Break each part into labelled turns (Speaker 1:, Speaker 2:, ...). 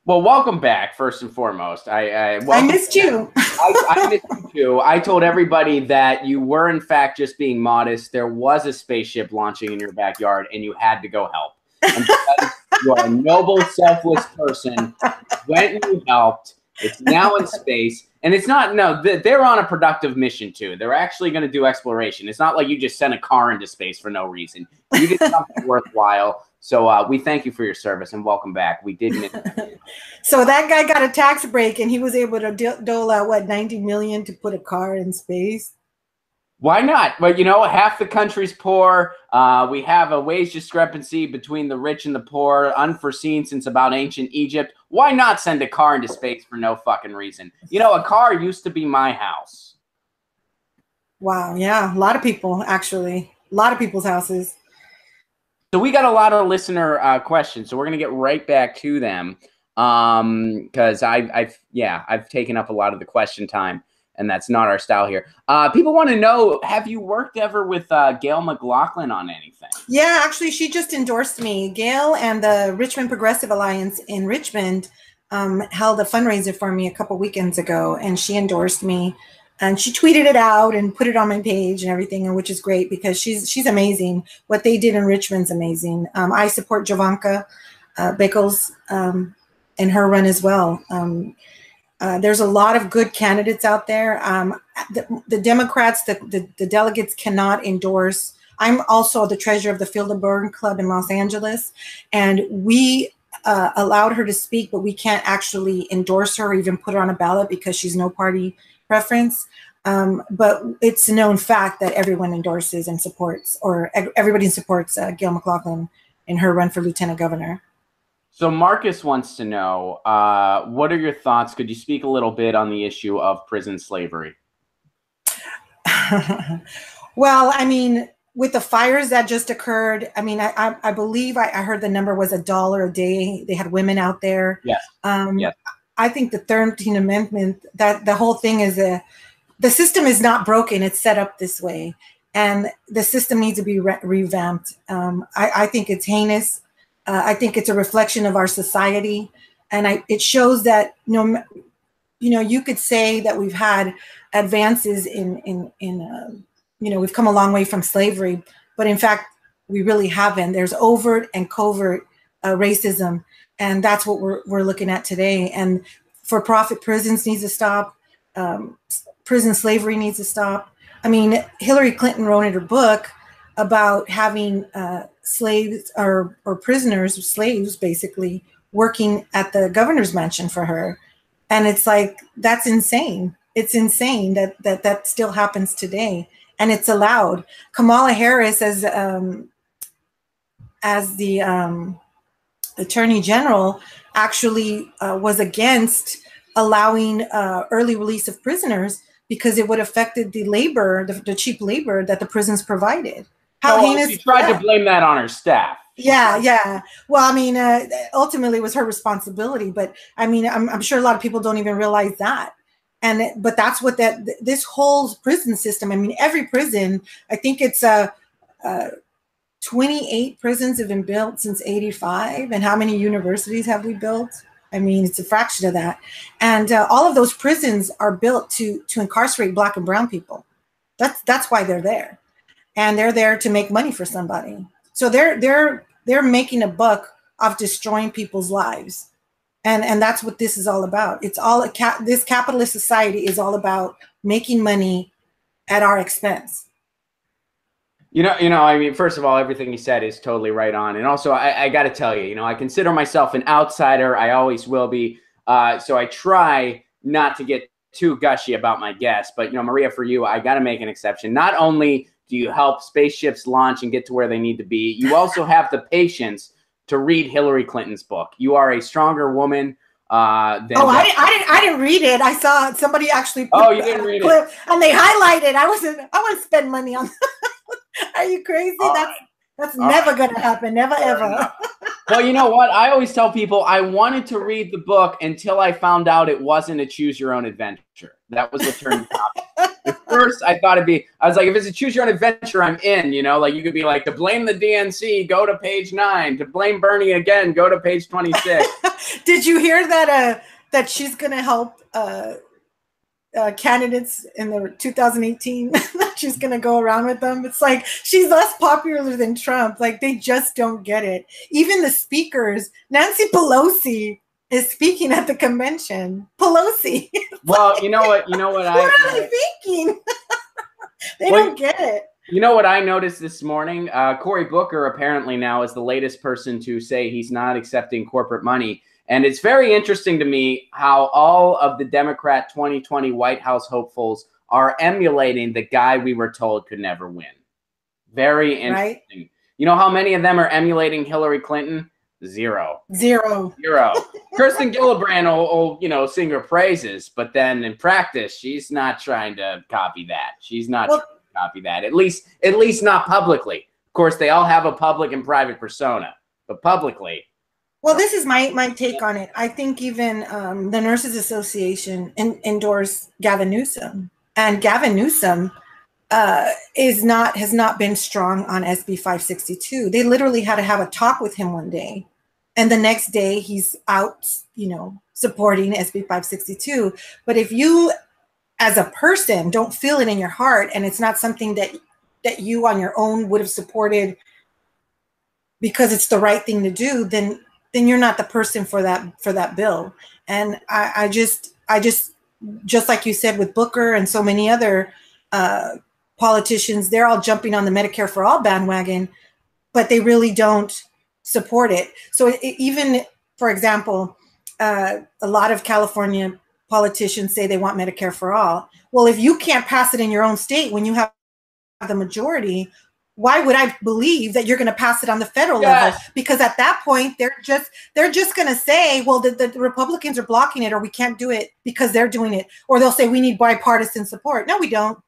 Speaker 1: Well, welcome back, first and foremost.
Speaker 2: I missed you.
Speaker 1: I missed you too. I told everybody that you were, in fact, just being modest. There was a spaceship launching in your backyard, and you had to go help. And because you are a noble, selfless person, you went and you helped. It's now in space. And it's not, no, they're on a productive mission, too. They're actually going to do exploration. It's not like you just sent a car into space for no reason. You did something worthwhile. So we thank you for your service and welcome back. We did miss you.
Speaker 2: So that guy got a tax break and he was able to dole out, what, 90 million to put a car in space?
Speaker 1: Why not? But, you know, half the country's poor. We have a wage discrepancy between the rich and the poor, unforeseen since about ancient Egypt. Why not send a car into space for no fucking reason? You know, a car used to be my house.
Speaker 2: Wow, yeah. A lot of people, actually. A lot of people's houses.
Speaker 1: So we got a lot of listener questions, so we're going to get right back to them because I've taken up a lot of the question time, and that's not our style here. People want to know, have you worked ever with Gail McLaughlin on anything?
Speaker 2: Yeah, actually, she just endorsed me. Gail and the Richmond Progressive Alliance in Richmond held a fundraiser for me a couple weekends ago, and she endorsed me. And she tweeted it out and put it on my page and everything, which is great because she's amazing. What they did in Richmond's amazing. I support Jovanka Bickles and her run as well. There's a lot of good candidates out there. The Democrats, the delegates cannot endorse. I'm also the treasurer of the Field of Burn Club in Los Angeles, and we allowed her to speak, but we can't actually endorse her or even put her on a ballot because she's no party preference. But it's a known fact that everyone endorses and supports, or everybody supports Gail McLaughlin in her run for lieutenant governor.
Speaker 1: So Marcus wants to know, what are your thoughts? Could you speak a little bit on the issue of prison slavery?
Speaker 2: Well, I mean, with the fires that just occurred, I mean, I believe I heard the number was $1 a day. They had women out there.
Speaker 1: Yes. Yes.
Speaker 2: I think the 13th Amendment, that the whole thing is the system is not broken. It's set up this way. And the system needs to be revamped. I think it's heinous. I think it's a reflection of our society. And it shows that, you could say that we've had advances we've come a long way from slavery, but in fact, we really haven't. There's overt and covert racism. And that's what we're looking at today. And for-profit prisons needs to stop. Prison slavery needs to stop. I mean, Hillary Clinton wrote in her book about having slaves or prisoners, slaves basically, working at the governor's mansion for her. And it's like, that's insane. It's insane that still happens today. And it's allowed. Kamala Harris, as the Attorney General, actually was against allowing early release of prisoners because it would have affected the labor, the cheap labor that the prisons provided. How heinous!
Speaker 1: She tried to blame that on her staff.
Speaker 2: Yeah. Well, I mean, ultimately it was her responsibility, but I mean, I'm sure a lot of people don't even realize that. But that's what this whole prison system. I mean, every prison. I think it's 28 prisons have been built since '85, and how many universities have we built? I mean, it's a fraction of that. And all of those prisons are built to incarcerate Black and brown people. That's why they're there, and they're there to make money for somebody. So they're making a buck off destroying people's lives. And that's what this is all about. It's all this capitalist society is all about making money at our expense.
Speaker 1: You know, I mean, first of all, everything you said is totally right on. And also, I got to tell you, I consider myself an outsider. I always will be. So I try not to get too gushy about my guests. But, Maria, for you, I got to make an exception. Not only do you help spaceships launch and get to where they need to be, you also have the patience to read Hillary Clinton's book. You are a stronger woman than
Speaker 2: I didn't read it. I saw somebody actually
Speaker 1: put you didn't read
Speaker 2: it. And they highlighted. I want to spend money on Are you crazy? That's never gonna happen. Never ever.
Speaker 1: Well, you know what? I always tell people I wanted to read the book until I found out it wasn't a choose your own adventure. That was the turning topic. first I thought I was like, if it's a choose your own adventure, I'm in, you know, like you could be like, to blame the DNC, go to page 9, to blame Bernie again, go to page 26.
Speaker 2: Did you hear that, that she's going to help candidates in the 2018? She's going to go around with them. It's like, she's less popular than Trump. Like, they just don't get it. Even the speakers, Nancy Pelosi is speaking at the convention. Pelosi.
Speaker 1: Well, you know what
Speaker 2: what are they thinking? They don't get it.
Speaker 1: You know what I noticed this morning? Cory Booker apparently now is the latest person to say he's not accepting corporate money. And it's very interesting to me how all of the Democrat 2020 White House hopefuls are emulating the guy we were told could never win. Very interesting. Right? You know how many of them are emulating Hillary Clinton? Zero. Kirsten Gillibrand will, you know, sing her praises, but then in practice, she's not trying to copy that. She's not trying to copy that. At least not publicly. Of course, they all have a public and private persona, but publicly.
Speaker 2: Well, this is my take on it. I think even the Nurses Association endorsed Gavin Newsom, and Gavin Newsom has not been strong on SB 562. They literally had to have a talk with him one day, and the next day he's out, you know, supporting SB 562. But if you, as a person, don't feel it in your heart, and it's not something that you on your own would have supported because it's the right thing to do, then you're not the person for that bill. And I just like you said with Booker and so many other politicians, they're all jumping on the Medicare for All bandwagon, but they really don't support it. So even, for example, a lot of California politicians say they want Medicare for All. Well, if you can't pass it in your own state when you have the majority, why would I believe that you're going to pass it on the federal level? Because at that point, they're just going to say, well, the Republicans are blocking it, or we can't do it because they're doing it. Or they'll say, we need bipartisan support. No, we don't.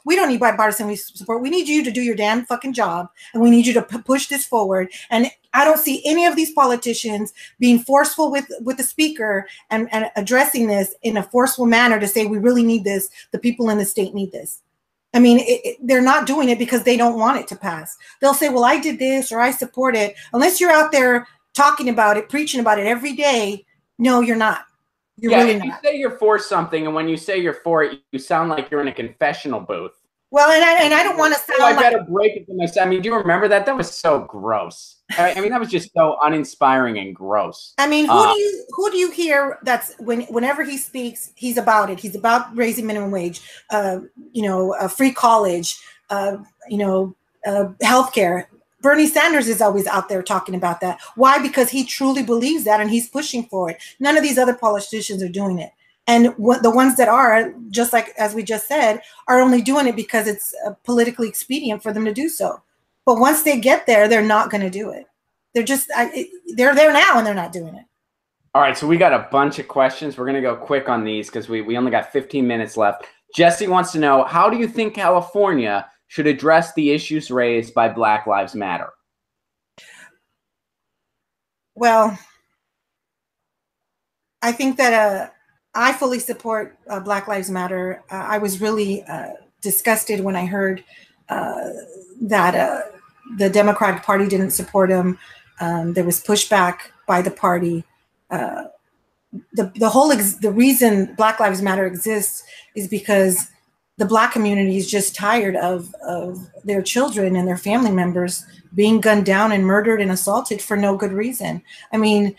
Speaker 2: We don't need bipartisan support. We need you to do your damn fucking job, and we need you to push this forward. And I don't see any of these politicians being forceful with the speaker and addressing this in a forceful manner to say, we really need this. The people in the state need this. I mean, they're not doing it because they don't want it to pass. They'll say, well, I did this or I support it. Unless you're out there talking about it, preaching about it every day, no, you're not. You're really not.
Speaker 1: You say you're for something, and when you say you're for it, you sound like you're in a confessional booth.
Speaker 2: Well, and I don't want to sound
Speaker 1: I better break it to myself. I mean, do you remember that? That was so gross. I mean, that was just so uninspiring and gross.
Speaker 2: I mean, who do you hear that's whenever he speaks, he's about it. He's about raising minimum wage, you know, free college, you know, healthcare. Bernie Sanders is always out there talking about that. Why? Because he truly believes that, and he's pushing for it. None of these other politicians are doing it. And the ones that are, just like as we just said, are only doing it because it's politically expedient for them to do so. But once they get there, they're not going to do it. They're just, they're there now and they're not doing it.
Speaker 1: All right, so we got a bunch of questions. We're going to go quick on these because we only got 15 minutes left. Jesse wants to know, how do you think California should address the issues raised by Black Lives Matter?
Speaker 2: Well, I think that I fully support Black Lives Matter. I was really disgusted when I heard that the Democratic Party didn't support him. There was pushback by the party. The reason Black Lives Matter exists is because the Black community is just tired of their children and their family members being gunned down and murdered and assaulted for no good reason. I mean,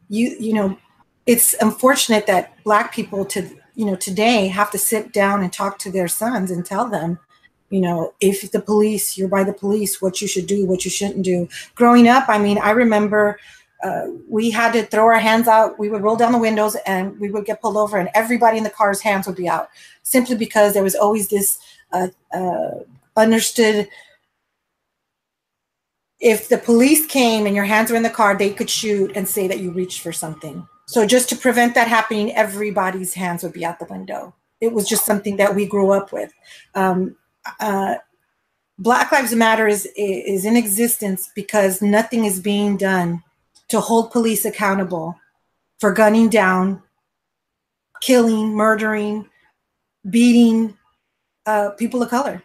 Speaker 2: you know, it's unfortunate that Black people today have to sit down and talk to their sons and tell them, you know, if the police, you're by the police, what you should do, what you shouldn't do. Growing up, I mean, I remember we had to throw our hands out. We would roll down the windows and we would get pulled over, and everybody in the car's hands would be out, simply because there was always this understood, if the police came and your hands were in the car, they could shoot and say that you reached for something. So just to prevent that happening, everybody's hands would be out the window. It was just something that we grew up with. Black Lives Matter is in existence because nothing is being done to hold police accountable for gunning down, killing, murdering beating people of color,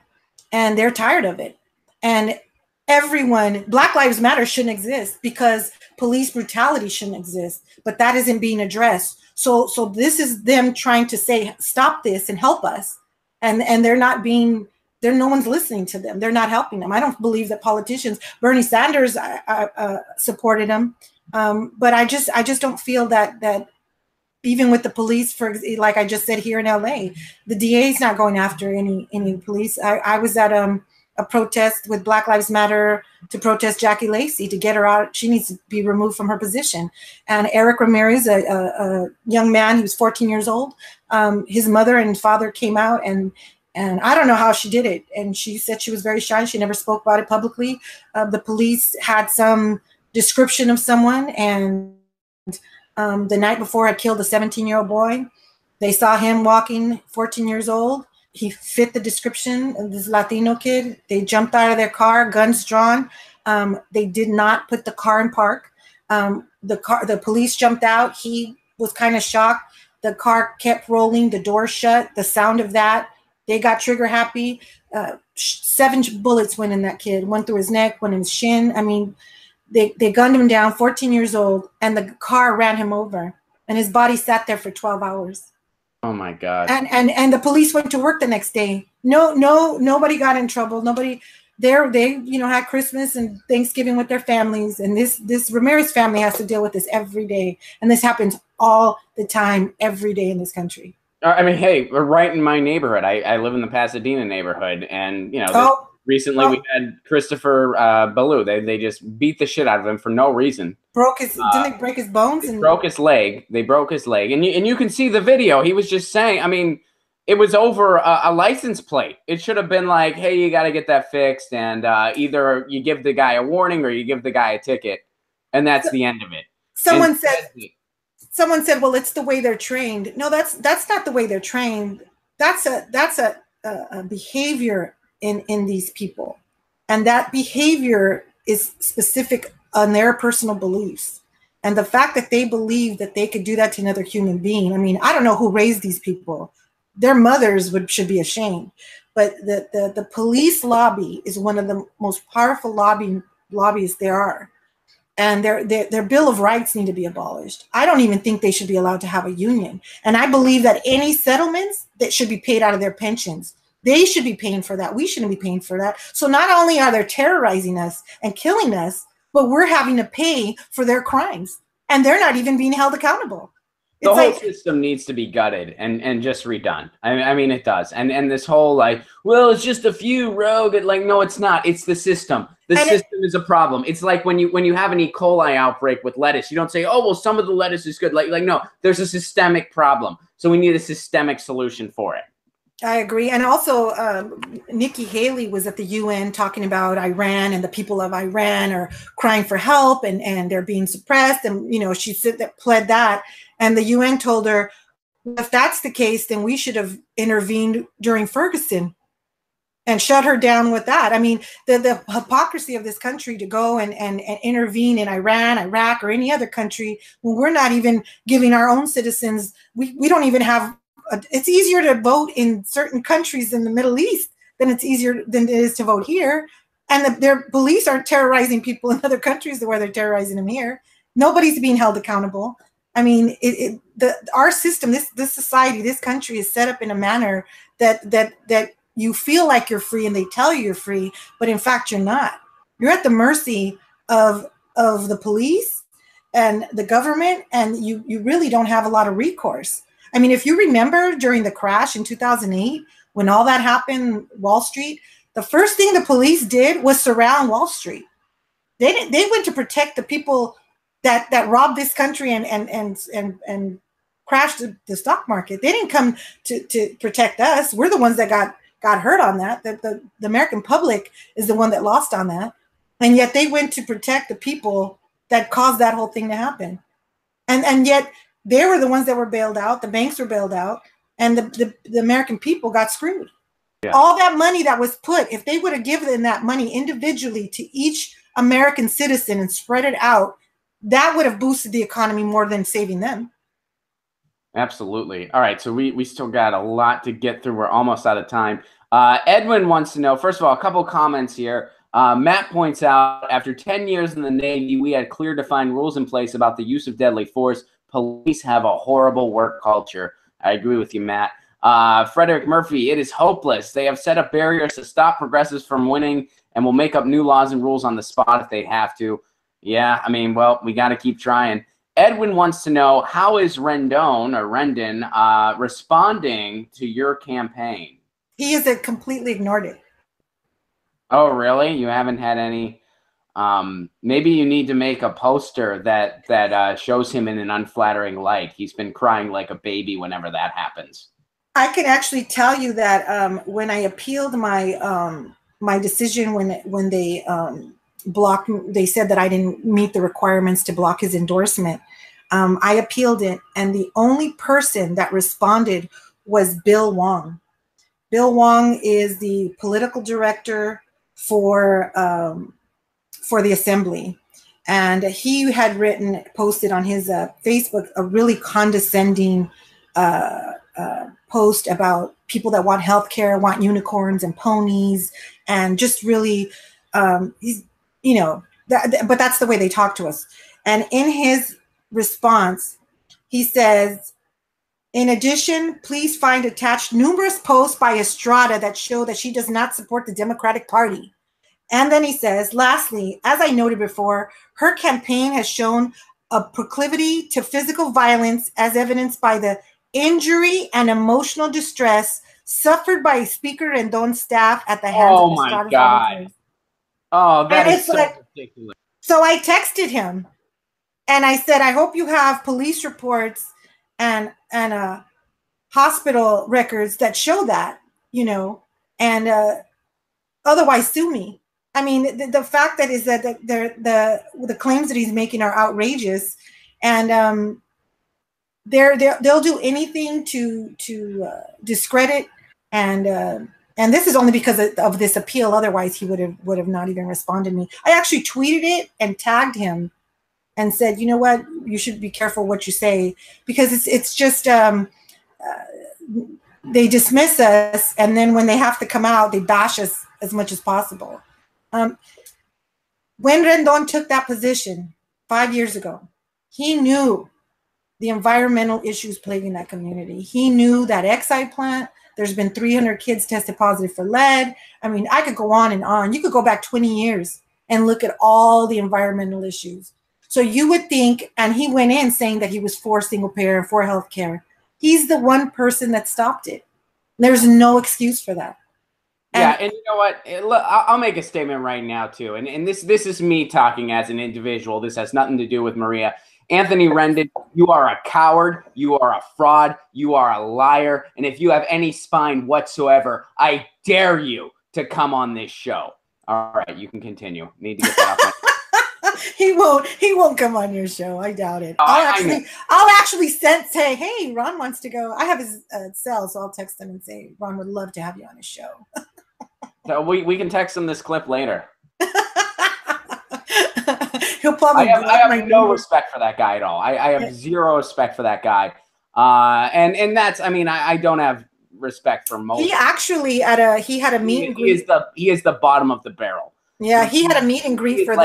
Speaker 2: and they're tired of it. And everyone, Black Lives Matter shouldn't exist because police brutality shouldn't exist, but that isn't being addressed. So this is them trying to say, stop this and help us. And they're not being, no one's listening to them. They're not helping them. I don't believe that politicians, Bernie Sanders supported him. But I just don't feel that even with the police, for like I just said here in LA, the DA is not going after any police. I was at a protest with Black Lives Matter to protest Jackie Lacey, to get her out. She needs to be removed from her position. And Eric Ramirez, a young man, he was 14 years old. His mother and father came out, and I don't know how she did it. And she said she was very shy. She never spoke about it publicly. The police had some description of someone, and the night before had killed a 17-year-old boy. They saw him walking, 14 years old. He fit the description of this Latino kid. They jumped out of their car, guns drawn. They did not put the car in park. The police jumped out. He was kind of shocked. The car kept rolling, the door shut, the sound of that. They got trigger happy. 7 bullets went in that kid, one through his neck, one in his shin. I mean, they gunned him down, 14 years old, and the car ran him over, and his body sat there for 12 hours.
Speaker 1: Oh my God.
Speaker 2: And the police went to work the next day. Nobody got in trouble. Nobody there. They, had Christmas and Thanksgiving with their families. And this Ramirez family has to deal with this every day. And this happens all the time, every day in this country.
Speaker 1: I mean, hey, we're right in my neighborhood. I live in the Pasadena neighborhood, and recently we had Christopher Ballou. They just beat the shit out of him for no reason.
Speaker 2: Didn't they break his bones?
Speaker 1: And broke his leg. They broke his leg, and you can see the video. He was just saying, I mean, it was over a license plate. It should have been like, hey, you got to get that fixed, and either you give the guy a warning or you give the guy a ticket, and that's the end of it.
Speaker 2: Someone said, well, it's the way they're trained. No, that's not the way they're trained. That's a behavior in these people, and that behavior is specific on their personal beliefs. And the fact that they believe that they could do that to another human being, I mean, I don't know who raised these people. Their mothers should be ashamed. But the police lobby is one of the most powerful lobbyists there are. And their Bill of Rights need to be abolished. I don't even think they should be allowed to have a union. And I believe that any settlements that should be paid out of their pensions. They should be paying for that. We shouldn't be paying for that. So not only are they terrorizing us and killing us, but we're having to pay for their crimes. And they're not even being held accountable.
Speaker 1: The whole system needs to be gutted and just redone. I mean, it does. And this whole like, well, it's just a few rogue. Like, no, it's not. It's the system. The system is a problem. It's like when you have an E. coli outbreak with lettuce, you don't say, oh, well, some of the lettuce is good. Like no, there's a systemic problem. So we need a systemic solution for it.
Speaker 2: I agree. And also, Nikki Haley was at the UN talking about Iran, and the people of Iran are crying for help, and they're being suppressed. And, she said that, pled that. And the UN told her, if that's the case, then we should have intervened during Ferguson and shut her down with that. I mean, the hypocrisy of this country to go and intervene in Iran, Iraq, or any other country when we're not even giving our own citizens, we don't even have. It's easier to vote in certain countries in the Middle East than it is to vote here. And their police aren't terrorizing people in other countries the way they're terrorizing them here. Nobody's being held accountable. I mean, our system, this society, this country is set up in a manner that you feel like you're free, and they tell you you're free, but in fact you're not. You're at the mercy of the police and the government, and you really don't have a lot of recourse. I mean, if you remember during the crash in 2008, when all that happened, Wall Street, the first thing the police did was surround Wall Street. They went to protect the people that robbed this country and crashed the stock market. They didn't come to protect us. We're the ones that got hurt on that. The American public is the one that lost on that. And yet they went to protect the people that caused that whole thing to happen. And yet they were the ones that were bailed out. The banks were bailed out, and the American people got screwed. Yeah. All that money that was put, if they would have given that money individually to each American citizen and spread it out, that would have boosted the economy more than saving them.
Speaker 1: Absolutely. All right, so we still got a lot to get through. We're almost out of time. Edwin wants to know, first of all, a couple comments here. Matt points out, after 10 years in the Navy, we had clear defined rules in place about the use of deadly force. Police have a horrible work culture. I agree with you, Matt. Frederick Murphy, it is hopeless. They have set up barriers to stop progressives from winning and will make up new laws and rules on the spot if they have to. Yeah, I mean, well, we got to keep trying. Edwin wants to know, how is Rendon responding to your campaign?
Speaker 2: He has completely ignored it.
Speaker 1: Oh, really? You haven't had any? Maybe you need to make a poster that shows him in an unflattering light. He's been crying like a baby whenever that happens.
Speaker 2: I can actually tell you that when I appealed my my decision, when they blocked, they said that I didn't meet the requirements to block his endorsement. I appealed it, and the only person that responded was Bill Wong. Bill Wong is the political director for the assembly, and he had posted on his Facebook a really condescending post about people that want healthcare, want unicorns and ponies, and just really, he's, you know, but that's the way they talk to us. And in his response, he says, in addition, please find attached numerous posts by Estrada that show that she does not support the Democratic Party. And then he says, lastly, as I noted before, her campaign has shown a proclivity to physical violence as evidenced by the injury and emotional distress suffered by Speaker Rendon's staff at the hands of Estrada's volunteers.
Speaker 1: Oh, that is so ridiculous.
Speaker 2: So I texted him and I said, I hope you have police reports and hospital records that show that, you know, and otherwise sue me. I mean, the fact that is that the claims that he's making are outrageous, and they'll do anything to discredit, and this is only because of this appeal. Otherwise, he would have not even responded to me. I actually tweeted it and tagged him and said, you know what, you should be careful what you say, because it's just they dismiss us, and then when they have to come out, they bash us as much as possible. When Rendon took that position 5 years ago, he knew the environmental issues plaguing that community. He knew that Exide plant, there's been 300 kids tested positive for lead. I mean, I could go on and on. You could go back 20 years and look at all the environmental issues. So you would think, and he went in saying that he was for single payer, for healthcare. He's the one person that stopped it. There's no excuse for that.
Speaker 1: Yeah, and you know what? I'll make a statement right now too, and this is me talking as an individual. This has nothing to do with Maria. Anthony Rendon, you are a coward. You are a fraud. You are a liar. And if you have any spine whatsoever, I dare you to come on this show. All right, you can continue. Need to get that off my
Speaker 2: He won't come on your show. I doubt it. I'll actually say, hey, Ron wants to go. I have his cell, so I'll text him and say, Ron would love to have you on his show.
Speaker 1: So we can text him this clip later.
Speaker 2: He'll probably.
Speaker 1: I have no respect for that guy at all. I have zero respect for that guy. And that's, I mean, I don't have respect for most.
Speaker 2: He actually he had a meet and greet.
Speaker 1: He is the bottom of the barrel.
Speaker 2: Yeah, he had a meet and greet for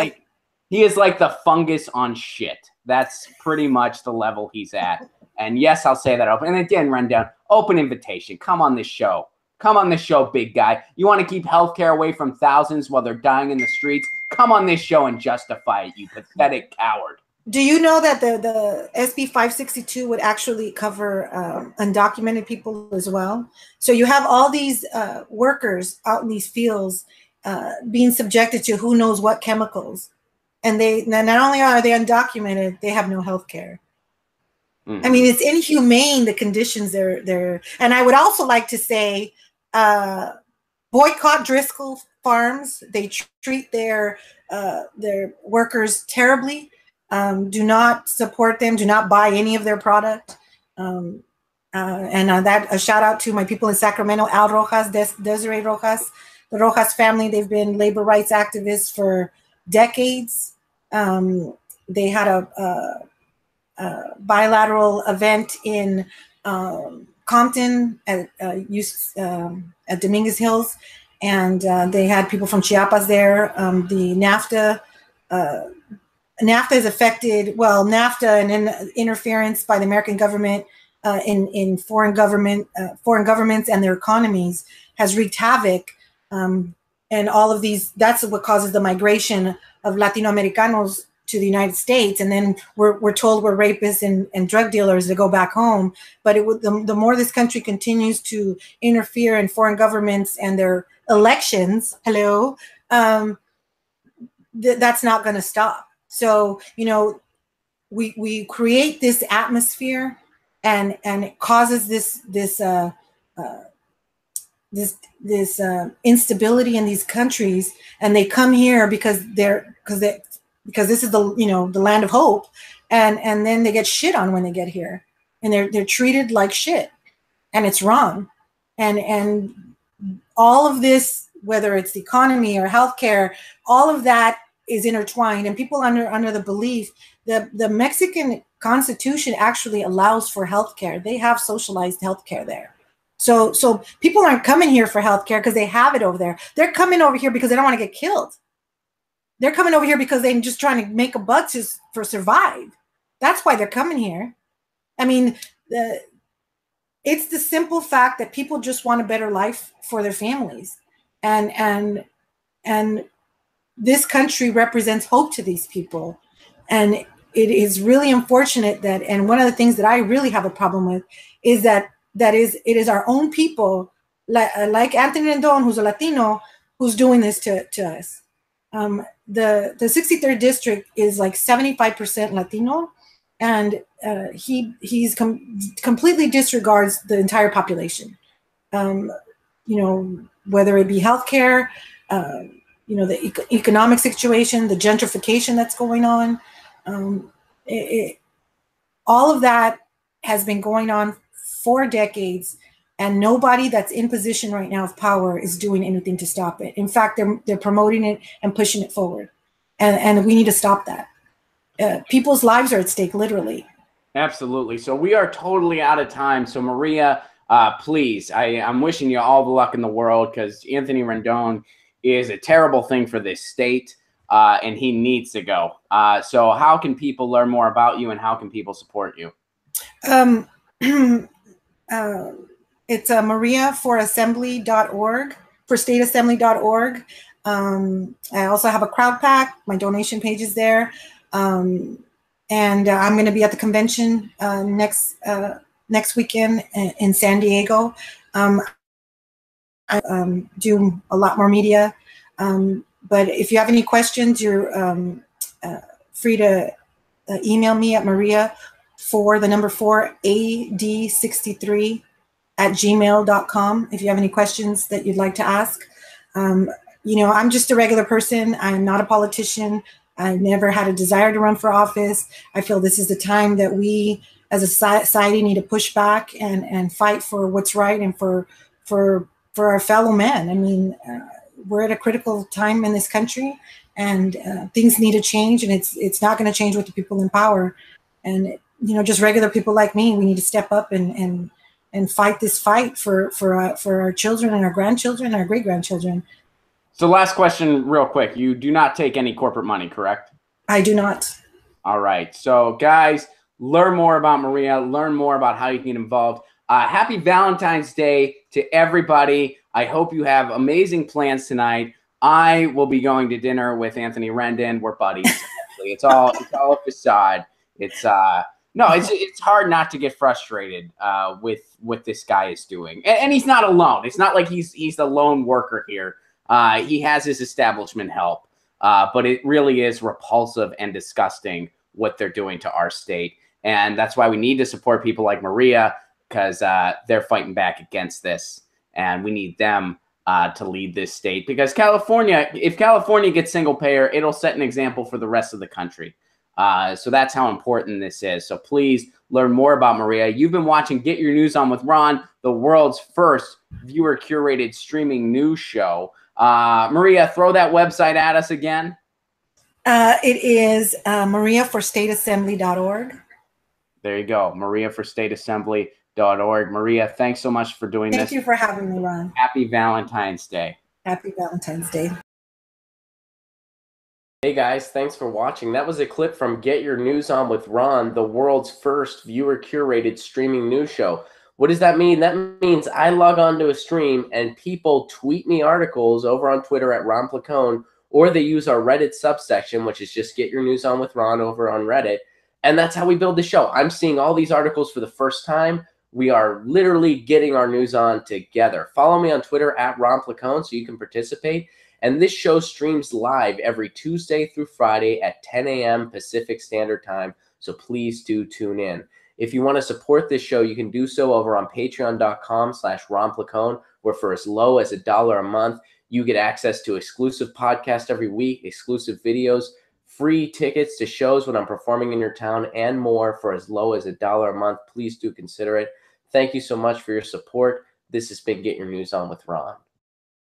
Speaker 1: he is like the fungus on shit. That's pretty much the level he's at. And yes, I'll say that open. And again, Rendon, open invitation. Come on this show. Come on this show, big guy. You want to keep healthcare away from thousands while they're dying in the streets? Come on this show and justify it, you pathetic coward.
Speaker 2: Do you know that the SB 562 would actually cover undocumented people as well? So you have all these workers out in these fields being subjected to who knows what chemicals. And they not only are they undocumented, they have no health care. I mean, it's inhumane, the conditions they're. And I would also like to say, boycott Driscoll Farms. They treat their workers terribly. Do not support them. Do not buy any of their product. And that a shout out to my people in Sacramento, Al Rojas, Desiree Rojas, the Rojas family. They've been labor rights activists for decades. They had bilateral event in Compton at Dominguez Hills, and they had people from Chiapas there. The NAFTA is affected. Well, NAFTA and interference by the American government in foreign governments and their economies has wreaked havoc. And all of these, that's what causes the migration of Latino Americanos to the United States. And then we're told we're rapists and drug dealers to go back home. But the more this country continues to interfere in foreign governments and their elections, that's not going to stop. So, we create this atmosphere and it causes this instability in these countries, and they come here because this is the land of hope, and then they get shit on when they get here, and they're treated like shit, and it's wrong, and all of this, whether it's the economy or healthcare, all of that is intertwined, and people under the belief that the Mexican Constitution actually allows for healthcare. They have socialized healthcare there. So people aren't coming here for healthcare because they have it over there. They're coming over here because they don't want to get killed. They're coming over here because they're just trying to make a buck for survive. That's why they're coming here. I mean, it's the simple fact that people just want a better life for their families, and this country represents hope to these people. And it is really unfortunate that, and one of the things that I really have a problem with is that it is our own people, like Anthony Rendon, who's a Latino, who's doing this to us. The 63rd district is like 75% Latino, and he's completely disregards the entire population. Whether it be healthcare, the economic situation, the gentrification that's going on, all of that has been going on for decades, and nobody that's in position right now of power is doing anything to stop it. In fact, they're promoting it and pushing it forward, and we need to stop that. People's lives are at stake, literally.
Speaker 1: Absolutely. So we are totally out of time. So Maria, please, I'm wishing you all the luck in the world, because Anthony Rendon is a terrible thing for this state, and he needs to go. So how can people learn more about you, and how can people support you?
Speaker 2: It's mariaforassembly.org, for stateassembly.org. I also have a crowd pack. My donation page is there. And I'm going to be at the convention next weekend in San Diego. I do a lot more media. But if you have any questions, you're free to email me at maria4ad63@gmail.com if you have any questions that you'd like to ask. I'm just a regular person. I'm not a politician. I never had a desire to run for office. I feel this is the time that we as a society need to push back and fight for what's right and for our fellow men. I mean, we're at a critical time in this country, and things need to change, and it's not going to change with the people in power. And just regular people like me, we need to step up and fight this fight for our children and our grandchildren and our great grandchildren.
Speaker 1: So last question real quick. You do not take any corporate money, correct?
Speaker 2: I do not.
Speaker 1: All right. So guys, learn more about Maria, learn more about how you can get involved. Happy Valentine's Day to everybody. I hope you have amazing plans tonight. I will be going to dinner with Anthony Rendon. We're buddies. Actually, it's all a facade. It's hard not to get frustrated with what this guy is doing. And he's not alone. It's not like he's the lone worker here. He has his establishment help, but it really is repulsive and disgusting what they're doing to our state. And that's why we need to support people like Maria, because they're fighting back against this. And we need them to lead this state, because if California gets single payer, it'll set an example for the rest of the country. So that's how important this is. So please learn more about Maria. You've been watching Get Your News On with Ron, the world's first viewer-curated streaming news show. Maria, throw that website at us again.
Speaker 2: It is mariaforstateassembly.org.
Speaker 1: There you go. mariaforstateassembly.org. Maria, thanks so much for doing this.
Speaker 2: Thank you for having me, Ron.
Speaker 1: Happy Valentine's Day.
Speaker 2: Happy Valentine's Day.
Speaker 3: Hey guys, thanks for watching. That was a clip from Get Your News On with Ron, the world's first viewer-curated streaming news show. What does that mean? That means I log on to a stream and people tweet me articles over on Twitter at Ron Placone, or they use our Reddit subsection, which is just Get Your News On with Ron over on Reddit. And that's how we build the show. I'm seeing all these articles for the first time. We are literally getting our news on together. Follow me on Twitter at Ron Placone so you can participate. And this show streams live every Tuesday through Friday at 10 a.m. Pacific Standard Time. So please do tune in. If you want to support this show, you can do so over on patreon.com/Ron Placone, where for as low as $1 a month, you get access to exclusive podcasts every week, exclusive videos, free tickets to shows when I'm performing in your town, and more for as low as $1 a month. Please do consider it. Thank you so much for your support. This has been Get Your News On with Ron.